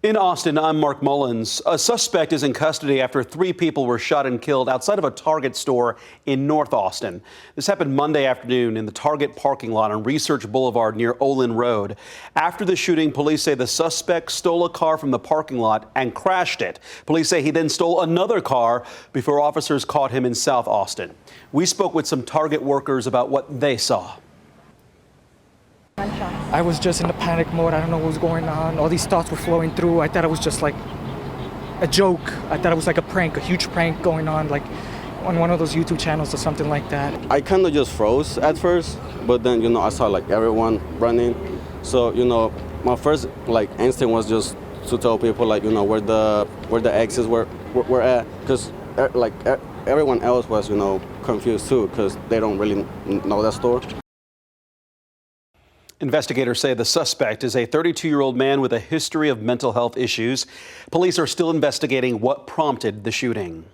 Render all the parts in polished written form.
In Austin, I'm Mark Mullins. A suspect is in custody after 3 people were shot and killed outside of a Target store in North Austin. This happened Monday afternoon in the Target parking lot on Research Boulevard near Olin Road. After the shooting, police say the suspect stole a car from the parking lot and crashed it. Police say he then stole another car before officers caught him in South Austin. We spoke with some Target workers about what they saw. I was just in a panic mode. I don't know what was going on. All these thoughts were flowing through. I thought it was just like a joke. I thought it was like a prank, a huge prank going on, like on one of those YouTube channels or something like that. I kind of just froze at first, but then, I saw like everyone running. So, my first instinct was just to tell people where the exits were at, because everyone else was, confused too, because they don't really know that store. Investigators say the suspect is a 32-year-old man with a history of mental health issues. Police are still investigating what prompted the shooting.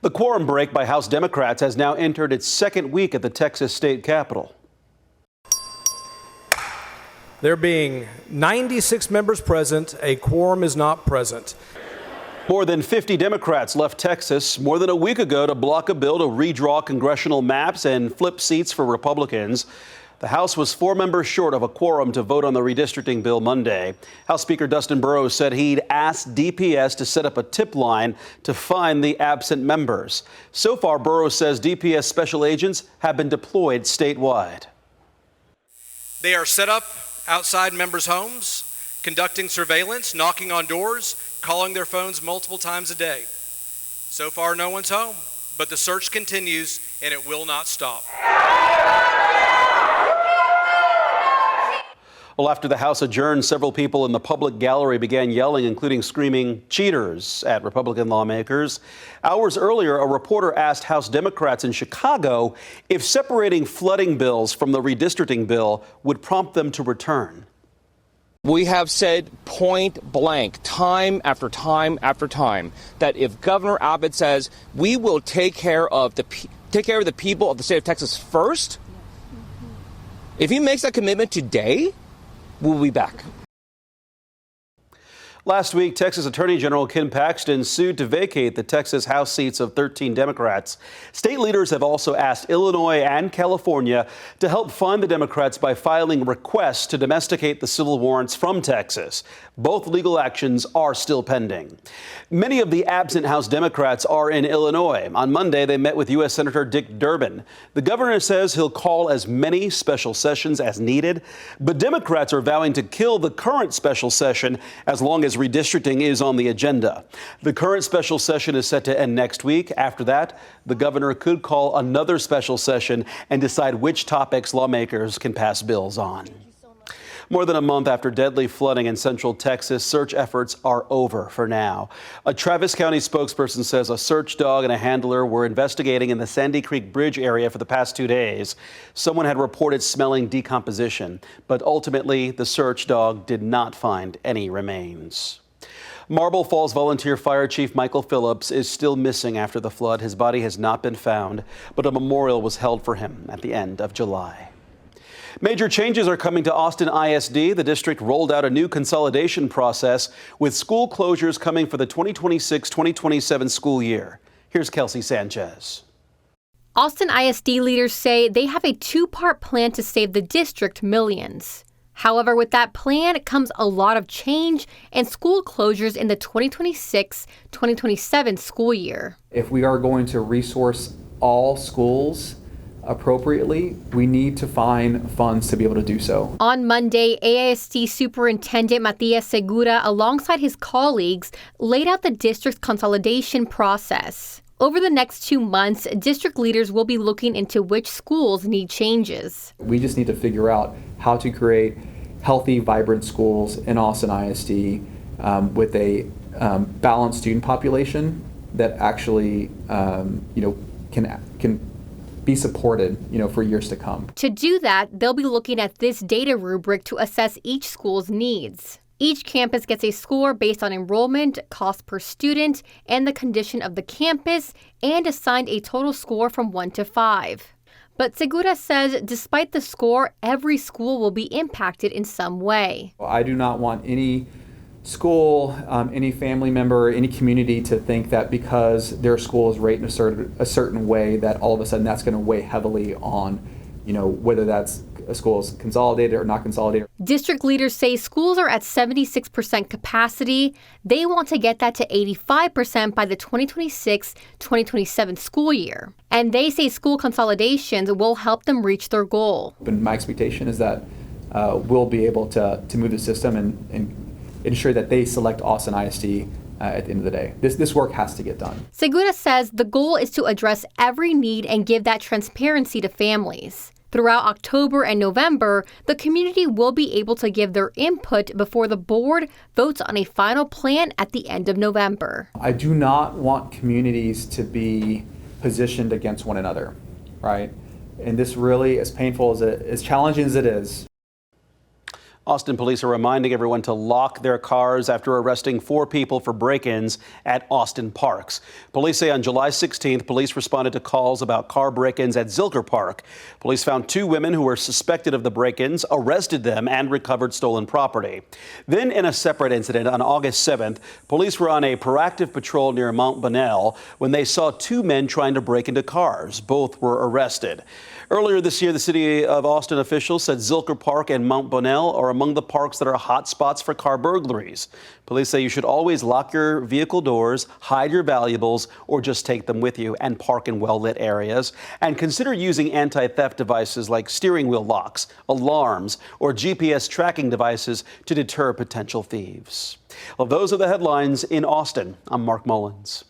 The quorum break by House Democrats has now entered its second week at the Texas state capitol. There being 96 members present, a quorum is not present. More than 50 Democrats left Texas more than a week ago to block a bill to redraw congressional maps and flip seats for Republicans. The House was 4 members short of a quorum to vote on the redistricting bill Monday. House Speaker Dustin Burrows said he'd asked DPS to set up a tip line to find the absent members. So far, Burrows says DPS special agents have been deployed statewide. They are set up outside members' homes, conducting surveillance, knocking on doors, calling their phones multiple times a day. So far, no one's home, but the search continues and it will not stop. Well, after the House adjourned, several people in the public gallery began yelling, including screaming "cheaters" at Republican lawmakers. Hours earlier, a reporter asked House Democrats in Chicago if separating flooding bills from the redistricting bill would prompt them to return. We have said point blank, time after time after time, that if Governor Abbott says we will take care of the people of the state of Texas first, if he makes that commitment today, we'll be back. Last week, Texas Attorney General Ken Paxton sued to vacate the Texas House seats of 13 Democrats. State leaders have also asked Illinois and California to help fund the Democrats by filing requests to domesticate the civil warrants from Texas. Both legal actions are still pending. Many of the absent House Democrats are in Illinois. On Monday, they met with U.S. Senator Dick Durbin. The governor says he'll call as many special sessions as needed, but Democrats are vowing to kill the current special session as long as redistricting is on the agenda. The current special session is set to end next week. After that, the governor could call another special session and decide which topics lawmakers can pass bills on. More than a month after deadly flooding in central Texas, search efforts are over for now. A Travis County spokesperson says a search dog and a handler were investigating in the Sandy Creek Bridge area for the past 2 days. Someone had reported smelling decomposition, but ultimately the search dog did not find any remains. Marble Falls Volunteer Fire Chief Michael Phillips is still missing after the flood. His body has not been found, but a memorial was held for him at the end of July. Major changes are coming to Austin ISD. The district rolled out a new consolidation process with school closures coming for the 2026-2027 school year. Here's Kelsey Sanchez. Austin ISD leaders say they have a 2-part plan to save the district millions. However, with that plan comes a lot of change and school closures in the 2026-2027 school year. If we are going to resource all schools appropriately, we need to find funds to be able to do so. On Monday, AISD Superintendent Matias Segura, alongside his colleagues, laid out the district's consolidation process. Over the next 2 months, district leaders will be looking into which schools need changes. We just need to figure out how to create healthy, vibrant schools in Austin ISD with a balanced student population that actually, can be supported, for years to come. To do that, they'll be looking at this data rubric to assess each school's needs. Each campus gets a score based on enrollment, cost per student, and the condition of the campus, and assigned a total score from 1 to 5. But Segura says despite the score, every school will be impacted in some way. I do not want any school, any family member, any community to think that because their school is rated a certain way that all of a sudden that's going to weigh heavily on, whether that's a school is consolidated or not consolidated. District leaders say schools are at 76% capacity. They want to get that to 85% by the 2026-2027 school year. And they say school consolidations will help them reach their goal. But my expectation is that we'll be able to move the system and ensure that they select Austin ISD at the end of the day. This work has to get done. Segura says the goal is to address every need and give that transparency to families. Throughout October and November, the community will be able to give their input before the board votes on a final plan at the end of November. I do not want communities to be positioned against one another, right? And this really, as painful as challenging as it is, Austin police are reminding everyone to lock their cars after arresting 4 people for break-ins at Austin parks. Police say on July 16th, police responded to calls about car break-ins at Zilker Park. Police found 2 women who were suspected of the break-ins, arrested them, and recovered stolen property. Then in a separate incident on August 7th, police were on a proactive patrol near Mount Bonnell when they saw 2 men trying to break into cars. Both were arrested. Earlier this year, the city of Austin officials said Zilker Park and Mount Bonnell are among the parks that are hot spots for car burglaries. Police say you should always lock your vehicle doors, hide your valuables, or just take them with you and park in well-lit areas. And consider using anti-theft devices like steering wheel locks, alarms, or GPS tracking devices to deter potential thieves. Well, those are the headlines in Austin. I'm Mark Mullins.